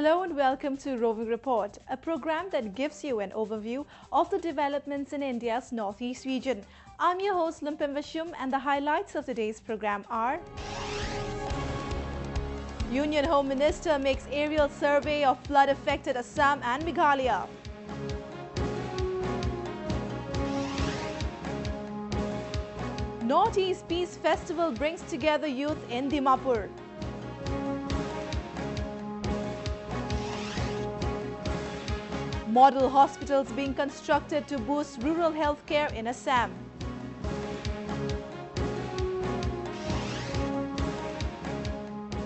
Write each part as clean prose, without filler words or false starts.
Hello and welcome to Roving Report, a program that gives you an overview of the developments in India's northeast region. I'm your host Limpim Vishum, and the highlights of today's program are: Union Home Minister makes aerial survey of flood-affected Assam and Meghalaya. Northeast Peace Festival brings together youth in Dimapur. Model hospitals being constructed to boost rural healthcare in Assam.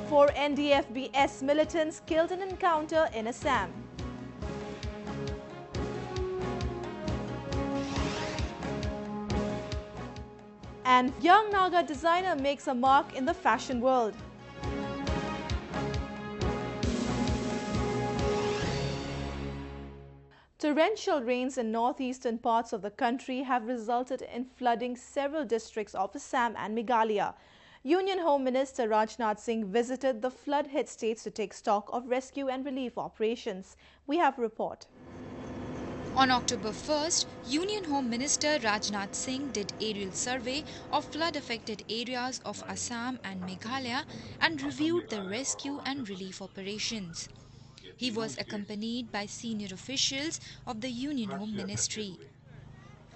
Four NDFB militants killed in encounter in Assam. And young Naga designer makes a mark in the fashion world. Torrential rains in northeastern parts of the country have resulted in flooding several districts of Assam and Meghalaya. Union Home Minister Rajnath Singh visited the flood-hit states to take stock of rescue and relief operations. We have a report. On October 1st, Union Home Minister Rajnath Singh did aerial survey of flood-affected areas of Assam and Meghalaya and reviewed the rescue and relief operations. He was accompanied by senior officials of the Union Home Ministry.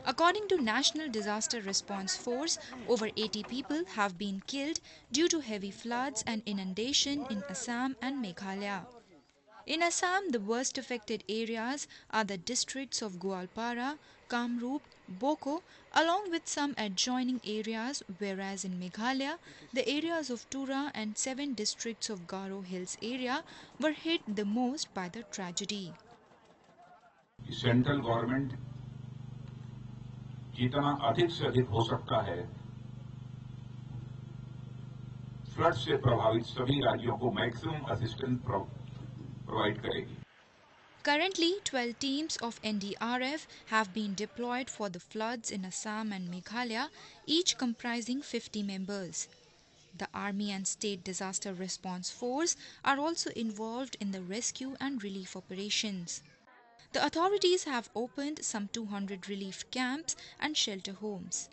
According to National Disaster Response Force, over 80 people have been killed due to heavy floods and inundation in Assam and Meghalaya. In Assam, the worst affected areas are the districts of Goalpara, Kamrup, Boko, along with some adjoining areas, whereas in Meghalaya, the areas of Tura and 7 districts of Garo Hills area were hit the most by the tragedy. Central government जितना अधिक से अधिक हो सकता है flood से प्रभावित सभी राज्यों को मैक्सिमम असिस्टेंस प्रोवाइड करेगी. Currently, 12 teams of NDRF have been deployed for the floods in Assam and Meghalaya, each comprising 50 members. The Army and State Disaster Response Force are also involved in the rescue and relief operations. The authorities have opened some 200 relief camps and shelter homes.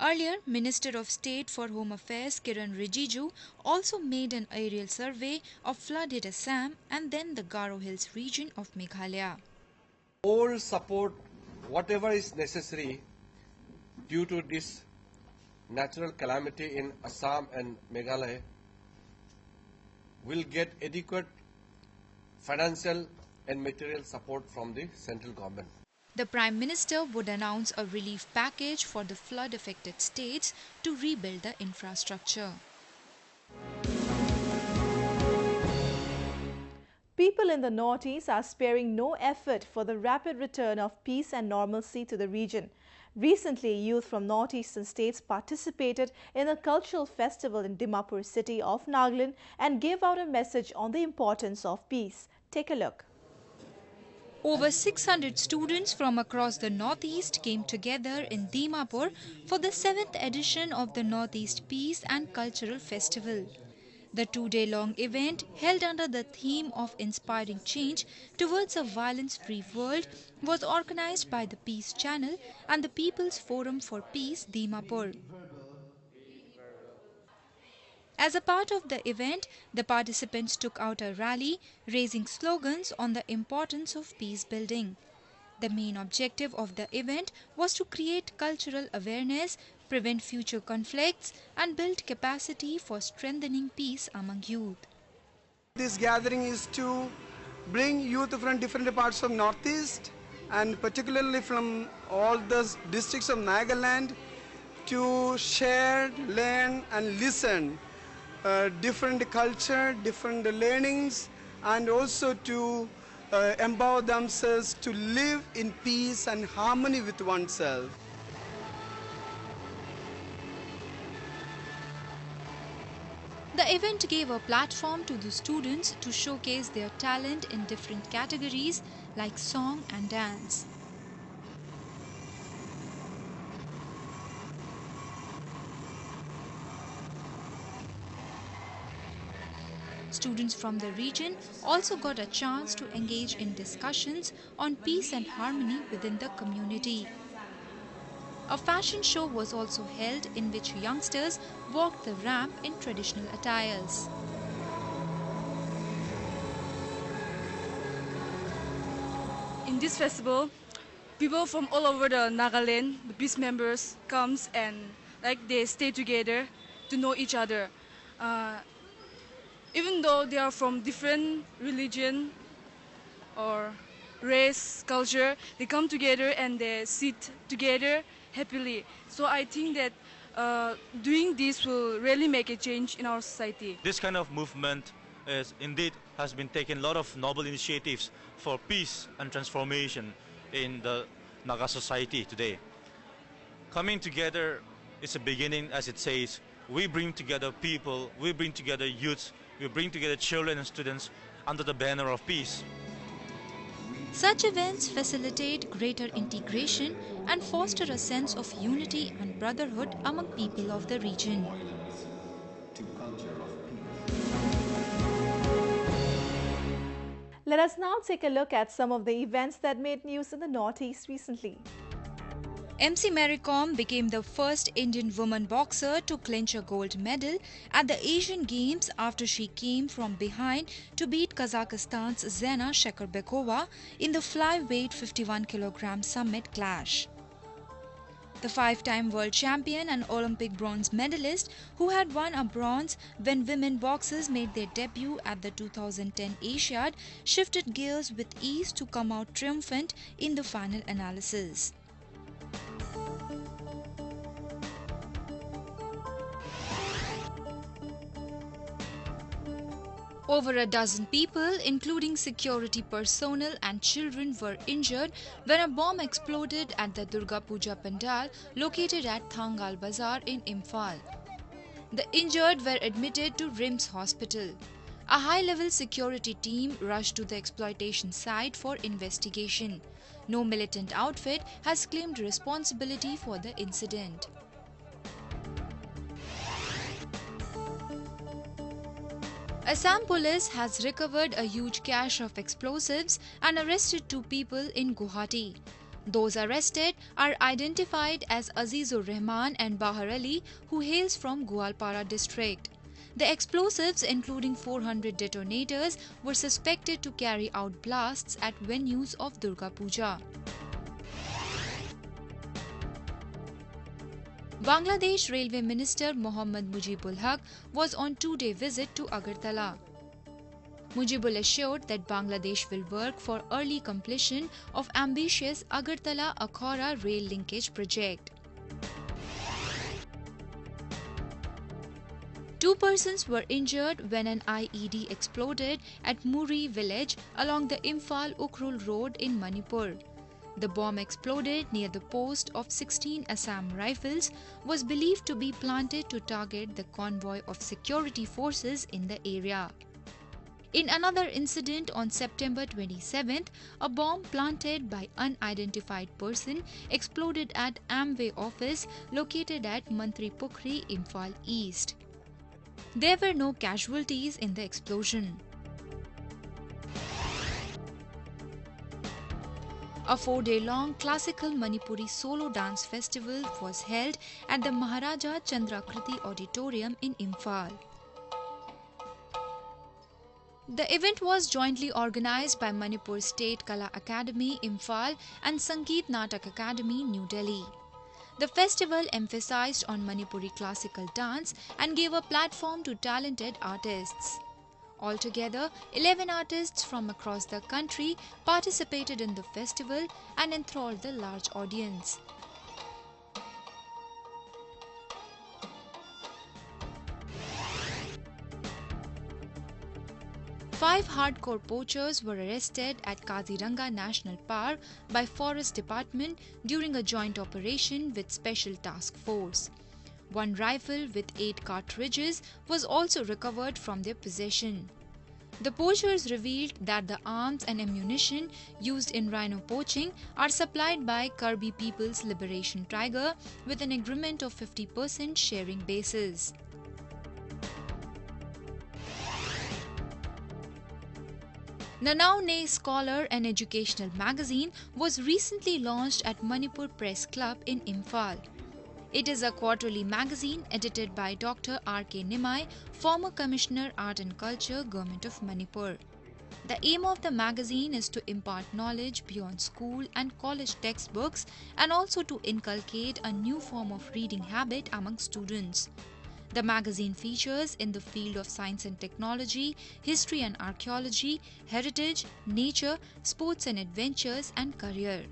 Earlier, Minister of State for Home Affairs Kiran Rijiju also made an aerial survey of flooded Assam and then the Garo Hills region of Meghalaya. All support, whatever is necessary due to this natural calamity in Assam and Meghalaya, will get adequate financial and material support from the central government. The Prime Minister would announce a relief package for the flood-affected states to rebuild the infrastructure. People in the northeast are sparing no effort for the rapid return of peace and normalcy to the region. Recently, youth from northeastern states participated in a cultural festival in Dimapur city of Nagaland and gave out a message on the importance of peace. Take a look. Over 600 students from across the Northeast came together in Dimapur for the 7th edition of the Northeast Peace and Cultural Festival. The 2-day-long event, held under the theme of inspiring change towards a violence-free world, was organized by the Peace Channel and the People's Forum for Peace, Dimapur. As a part of the event, the participants took out a rally, raising slogans on the importance of peace building. The main objective of the event was to create cultural awareness, prevent future conflicts, and build capacity for strengthening peace among youth. This gathering is to bring youth from different parts of Northeast and particularly from all the districts of Nagaland to share, learn and listen different culture, different learnings, and also to empower themselves to live in peace and harmony with oneself. The event gave a platform to the students to showcase their talent in different categories like song and dance. Students from the region also got a chance to engage in discussions on peace and harmony within the community. A fashion show was also held in which youngsters walked the ramp in traditional attires. In this festival, people from all over the Nagaland, the peace members, comes and they stay together to know each other. Even though they are from different religion or race, culture, they come together and they sit together happily. So I think that doing this will really make a change in our society. This kind of movement has been taking a lot of noble initiatives for peace and transformation in the Naga society today. Coming together is a beginning, as it says. We bring together people, we bring together youths, we bring together children and students under the banner of peace. Such events facilitate greater integration and foster a sense of unity and brotherhood among people of the region. Let us now take a look at some of the events that made news in the Northeast recently. MC Mary Kom became the first Indian woman boxer to clinch a gold medal at the Asian Games after she came from behind to beat Kazakhstan's Zena Shekarbekova in the flyweight 51 kg summit clash. The five-time world champion and Olympic bronze medalist, who had won a bronze when women boxers made their debut at the 2010 Asiad, shifted gears with ease to come out triumphant in the final analysis. Over a dozen people, including security personnel and children, were injured when a bomb exploded at the Durga Puja Pandal located at Thangal Bazaar in Imphal. The injured were admitted to RIMS Hospital. A high-level security team rushed to the exploitation site for investigation. No militant outfit has claimed responsibility for the incident. Assam police has recovered a huge cache of explosives and arrested 2 people in Guwahati. Those arrested are identified as Azizur Rahman and Bahar Ali, who hails from Gwalpara district. The explosives, including 400 detonators, were suspected to carry out blasts at venues of Durga Puja. Bangladesh Railway Minister Mohammad Mujibul Haq was on 2-day visit to Agartala. Mujibul assured that Bangladesh will work for early completion of ambitious Agartala-Akhora rail linkage project. 2 persons were injured when an IED exploded at Muri village along the Imphal-Ukhrul road in Manipur. The bomb exploded near the post of 16 Assam Rifles, was believed to be planted to target the convoy of security forces in the area. In another incident on September 27th, a bomb planted by unidentified person exploded at Amway office located at Mantri Pukri, Imphal East. There were no casualties in the explosion. A 4-day-long classical Manipuri solo dance festival was held at the Maharaja Chandrakriti Auditorium in Imphal. The event was jointly organized by Manipur State Kala Academy, Imphal and Sangeet Natak Academy, New Delhi. The festival emphasized on Manipuri classical dance and gave a platform to talented artists. Altogether, 11 artists from across the country participated in the festival and enthralled the large audience. Five hardcore poachers were arrested at Kaziranga National Park by Forest Department during a joint operation with Special Task Force. 1 rifle with 8 cartridges was also recovered from their possession. The poachers revealed that the arms and ammunition used in rhino poaching are supplied by Kirby People's Liberation Tiger with an agreement of 50% sharing basis. The Now Nay Scholar and Educational Magazine was recently launched at Manipur Press Club in Imphal. It is a quarterly magazine edited by Dr. R.K. Nimai, former Commissioner Art and Culture, Government of Manipur. The aim of the magazine is to impart knowledge beyond school and college textbooks and also to inculcate a new form of reading habit among students. The magazine features in the field of science and technology, history and archaeology, heritage, nature, sports and adventures, and career.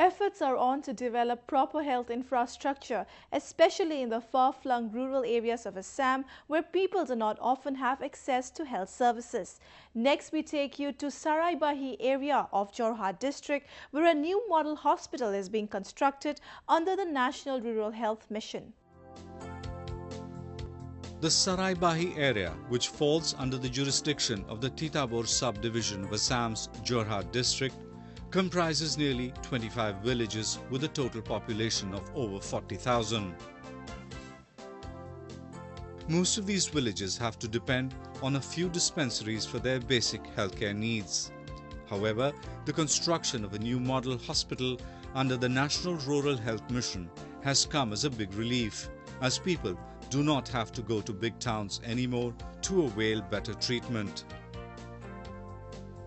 Efforts are on to develop proper health infrastructure, especially in the far-flung rural areas of Assam, where people do not often have access to health services. Next, we take you to Saraibahi area of Jorhat district, where a new model hospital is being constructed under the National Rural Health Mission. The Saraibahi area, which falls under the jurisdiction of the Titabor subdivision of Assam's Jorhat district, comprises nearly 25 villages with a total population of over 40,000. Most of these villages have to depend on a few dispensaries for their basic healthcare needs. However, the construction of a new model hospital under the National Rural Health Mission has come as a big relief, as people do not have to go to big towns anymore to avail better treatment.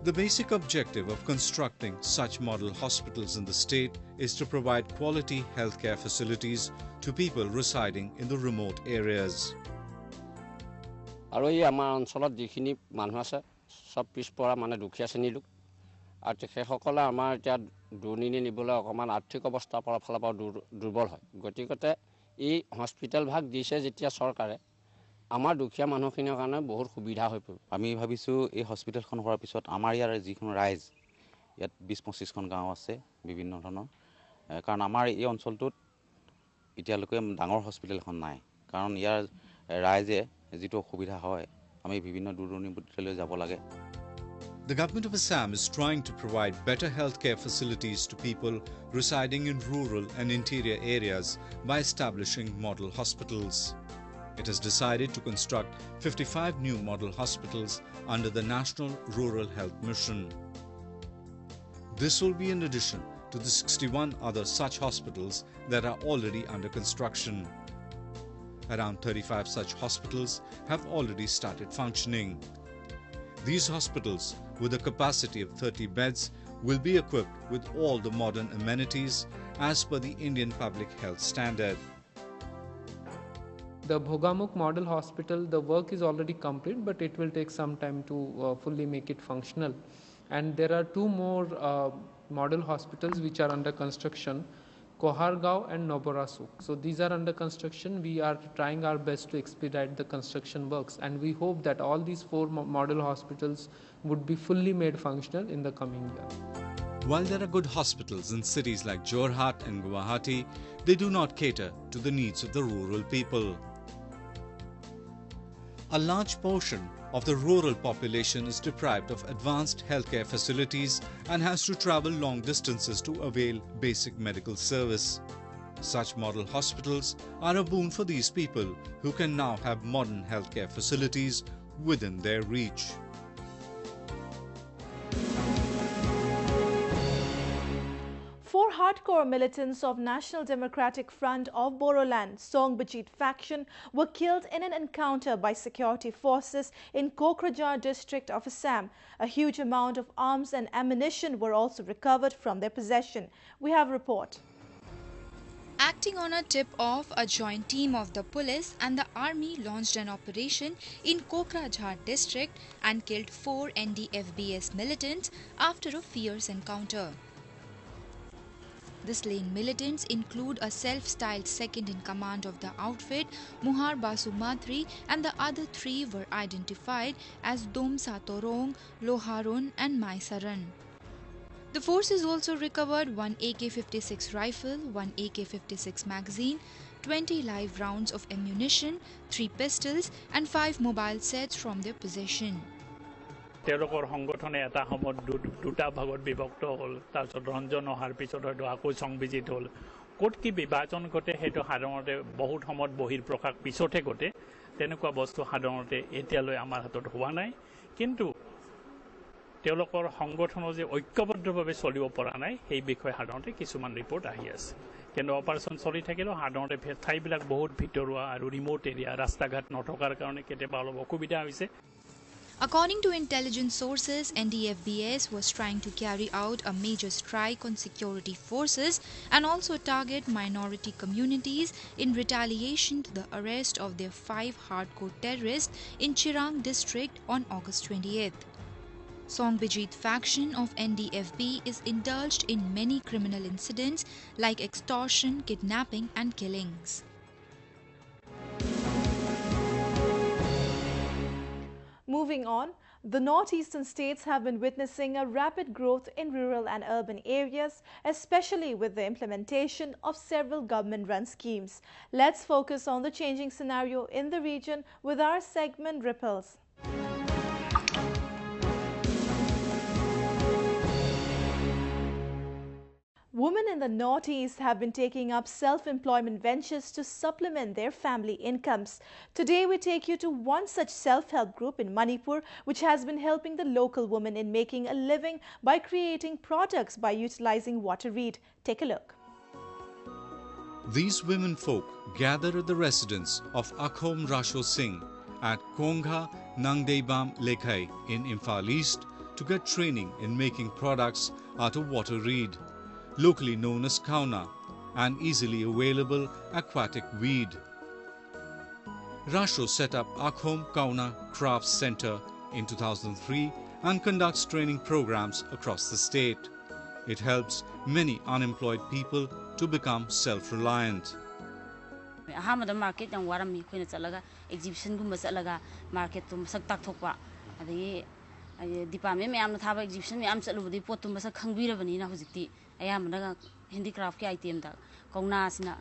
The basic objective of constructing such model hospitals in the state is to provide quality healthcare facilities to people residing in the remote areas. আৰু এই আমাৰ অঞ্চলত যিখিনি মানুহ আছে সব পিছপৰা মানে দুখীয়া শ্ৰেণীৰ লোক আৰু তেখেতসকলে আমাৰ এতিয়া দুৰ্নীতি নিবলৈ অকমান আৰ্থিক অৱস্থা ফালৰ পৰা দুৰ্বল হয় গতিকে এই হস্পিটেল ভাগ দিছে যেতিয়া চৰকাৰে আমাৰ দুখীয়া মানুহখিনিৰ কাৰণে বহুত সুবিধা হৈ পৰিব আমি ভাবিছো এই হস্পিটেলখন হোৱাৰ পিছত আমাৰ ইয়াৰ যিখন ৰাইজ ইয়াত 20-25খন গাঁও আছে বিভিন্ন ধৰণৰ কাৰণ আমাৰ এই অঞ্চলটোত এতিয়ালৈকে ডাঙৰ হস্পিটেল এখন নাই কাৰণ ইয়াৰ ৰাইজে যিটো অসুবিধা হয় আমি বিভিন্ন দূৰদূৰণিলৈ যাব লাগে The government of Assam is trying to provide better healthcare facilities to people residing in rural and interior areas by establishing model hospitals. It has decided to construct 55 new model hospitals under the National Rural Health Mission. This will be in addition to the 61 other such hospitals that are already under construction. Around 35 such hospitals have already started functioning. These hospitals, with a capacity of 30 beds, will be equipped with all the modern amenities as per the Indian Public Health Standard. The Bhogamukh Model Hospital, the work is already complete, but it will take some time to fully make it functional. And there are two more model hospitals which are under construction, Kohargaon and Noborasuk. So these are under construction. We are trying our best to expedite the construction works, and we hope that all these 4 model hospitals would be fully made functional in the coming year. While there are good hospitals in cities like Jorhat and Guwahati, they do not cater to the needs of the rural people. A large portion of the rural population is deprived of advanced healthcare facilities and has to travel long distances to avail basic medical service. Such model hospitals are a boon for these people who can now have modern healthcare facilities within their reach. Four hardcore militants of National Democratic Front of Bodoland, Songbajit faction, were killed in an encounter by security forces in Kokrajhar district of Assam. A huge amount of arms and ammunition were also recovered from their possession. We have a report. Acting on a tip-off, a joint team of the police and the army launched an operation in Kokrajhar district and killed 4 NDFBS militants after a fierce encounter. The slain militants include a self-styled second-in-command of the outfit, Muhar Basumatri, and the other 3 were identified as Dom Satorong, Loharun and Maisaran. The forces also recovered 1 AK-56 rifle, 1 AK-56 magazine, 20 live rounds of ammunition, 3 pistols and 5 mobile sets from their possession. তেওঁলোকৰ সংগঠনে এটা সময়ত দুটা ভাগত বিভক্ত হ'ল তাৰপিছত ৰঞ্জন অহাৰ পিছত হয়তো আকৌ সংবিজিত হ'ল ক'ত কি বিভাজন ঘটে সেইটো সাধাৰণতে বহুত সময়ত বহিৰ প্ৰকাশ পিছতহে ঘটে তেনেকুৱা বস্তু সাধাৰণতে এতিয়ালৈ আমাৰ হাতত হোৱা নাই কিন্তু তেওঁলোকৰ সংগঠনৰ যে ঐক্যবদ্ধভাৱে চলিব পৰা নাই সেই বিষয়ে সাধাৰণতে কিছুমান ৰিপৰ্ট আহি আছে কিন্তু অপাৰেশ্যন চলি থাকিলেও সাধাৰণতে ঠাইবিলাক বহুত ভিতৰুৱা আৰু ৰিমোট এৰিয়া ৰাস্তা ঘাট নথকাৰ কাৰণে কেতিয়াবা অলপ অসুবিধা হৈছে According to intelligence sources, NDFBS was trying to carry out a major strike on security forces and also target minority communities in retaliation to the arrest of their 5 hardcore terrorists in Chirang district on August 28th. Songbijit faction of NDFB is indulged in many criminal incidents like extortion, kidnapping and killings. Moving on, the northeastern states have been witnessing a rapid growth in rural and urban areas, especially with the implementation of several government-run schemes. Let's focus on the changing scenario in the region with our segment Ripples. Women in the Northeast have been taking up self-employment ventures to supplement their family incomes. Today we take you to one such self-help group in Manipur which has been helping the local women in making a living by creating products by utilizing water reed. Take a look. These women folk gather at the residence of Akhom Rasho Singh at Kongha Nangdeibam Lekhai in Imphal East to get training in making products out of water reed, locally known as kauna, an easily available aquatic weed. Rasho set up Akhom Kauna Crafts Center in 2003 and conducts training programs across the state. It helps many unemployed people to become self-reliant. Ahamada market ang warami khoi na chalaga exhibition gumba chalaga market tum sak tak thokpa adagi department me am na thaba exhibition me am chalubudi pot tum sak khangbirabani na hojikti ayamana handicraft ki item da kauna sina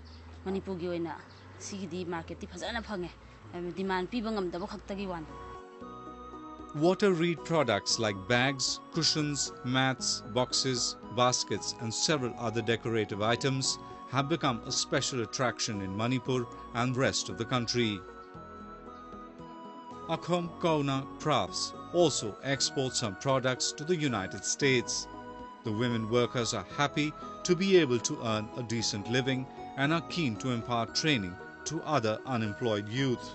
manipur gi oina sigidi market ti phajana phange demand pi bangam da khaktagi wan. Water reed products like bags, cushions, mats, boxes, baskets and several other decorative items have become a special attraction in Manipur and rest of the country. Akhom Kauna Crafts also exports some products to the United States. The women workers are happy to be able to earn a decent living and are keen to impart training to other unemployed youth.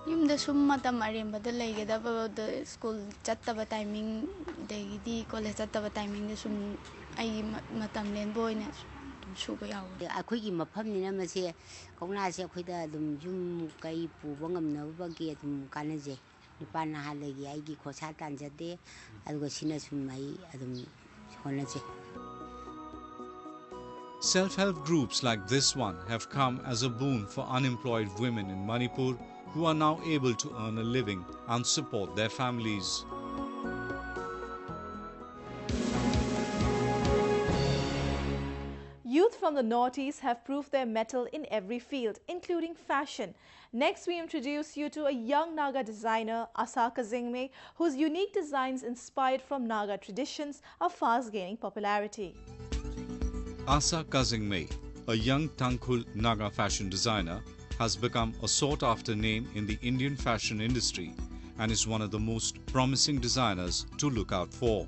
Yumda summa tamarim da laigada the school chattaba timing de college chattaba timing de sum ai matam len boy ne suba yaw akhoi mafam ni na mase kauna se akhoi da dum yum kai pu bangam na ba ge dum kanaje nipan na halegi ai gi khosa tan jade adugo sina sum mai adum honaje. Self-help groups like this one have come as a boon for unemployed women in Manipur who are now able to earn a living and support their families. Youth from the Northeast have proved their mettle in every field, including fashion. Next, we introduce you to a young Naga designer, Asa Kazingme, whose unique designs inspired from Naga traditions are fast gaining popularity. Asa Kazingme, a young Tangkhul Naga fashion designer, has become a sought-after name in the Indian fashion industry and is one of the most promising designers to look out for.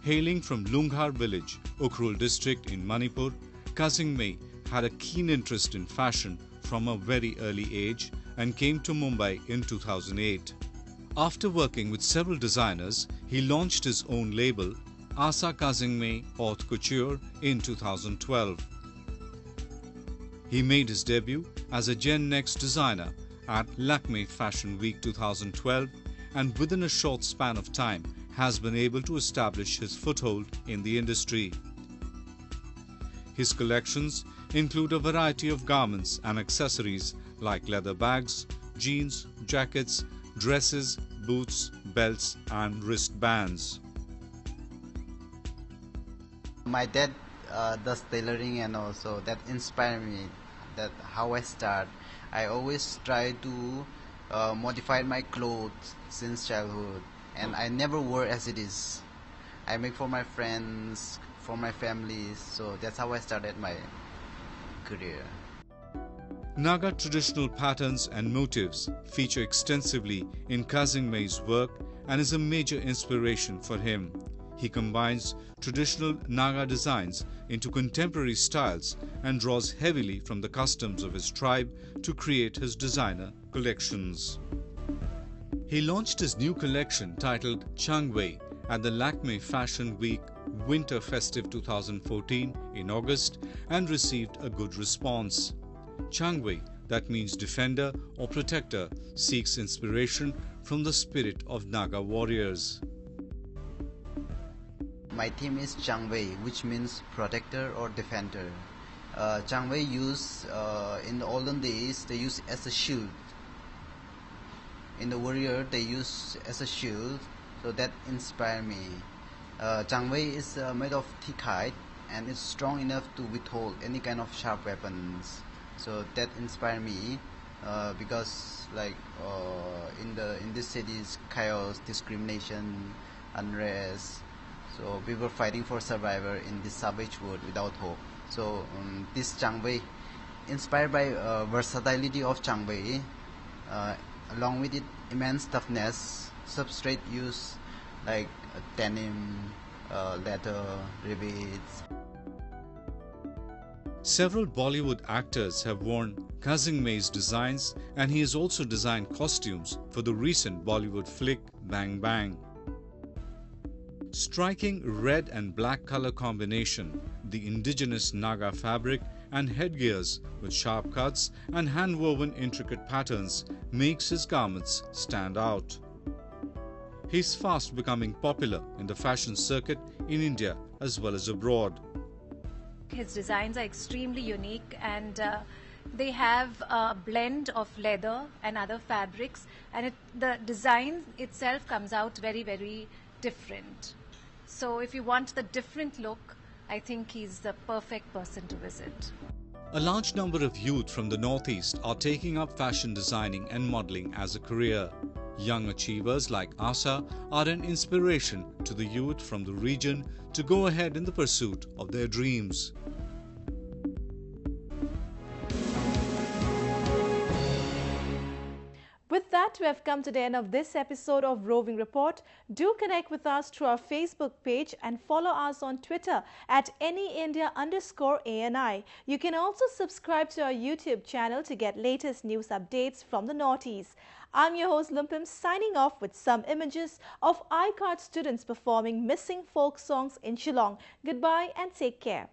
Hailing from Lunghar village, Ukhrul district in Manipur, Kazingme had a keen interest in fashion from a very early age and came to Mumbai in 2008. After working with several designers, he launched his own label, Asa Kazingme Haute Couture, in 2012. He made his debut as a Gen Next designer at Lakme Fashion Week 2012 and within a short span of time has been able to establish his foothold in the industry. His collections include a variety of garments and accessories like leather bags, jeans, jackets, dresses, boots, belts and wristbands. My dad does tailoring and also that inspired me. That how I start. I always try to modify my clothes since childhood and I never wear as it is. I make for my friends, for my family, so that's how I started my career. Naga traditional patterns and motifs feature extensively in Kazingmei's work and is a major inspiration for him. He combines traditional Naga designs into contemporary styles and draws heavily from the customs of his tribe to create his designer collections. He launched his new collection titled Changwei at the Lakme Fashion Week Winter Festive 2014 in August and received a good response. Changwei, that means defender or protector, seeks inspiration from the spirit of Naga warriors. My theme is Changwei, which means protector or defender. Changwei used in the olden days, they used as a shield. In the warrior, they use as a shield, so that inspired me. Changwei is made of thick hide and it's strong enough to withhold any kind of sharp weapons. So that inspired me because like in this city's chaos, discrimination, unrest. So we were fighting for survival in this savage world without hope. So this Changwei, inspired by versatility of Changwei, along with its immense toughness, substrate used like denim, leather, rivets. Several Bollywood actors have worn Kazingmei's designs, and he has also designed costumes for the recent Bollywood flick Bang Bang. Striking red and black color combination, the indigenous Naga fabric and headgears with sharp cuts and hand-woven intricate patterns makes his garments stand out. He's fast becoming popular in the fashion circuit in India as well as abroad. His designs are extremely unique and they have a blend of leather and other fabrics, and the design itself comes out very, very different. So if you want the different look, I think he's the perfect person to visit. A large number of youth from the Northeast are taking up fashion designing and modeling as a career. Young achievers like Asa are an inspiration to the youth from the region to go ahead in the pursuit of their dreams. With that, we have come to the end of this episode of Roving Report. Do connect with us through our Facebook page and follow us on Twitter at AnyIndia_ANI. You can also subscribe to our YouTube channel to get latest news updates from the Northeast. I'm your host Lumpim, signing off with some images of iCard students performing missing folk songs in Shillong. Goodbye and take care.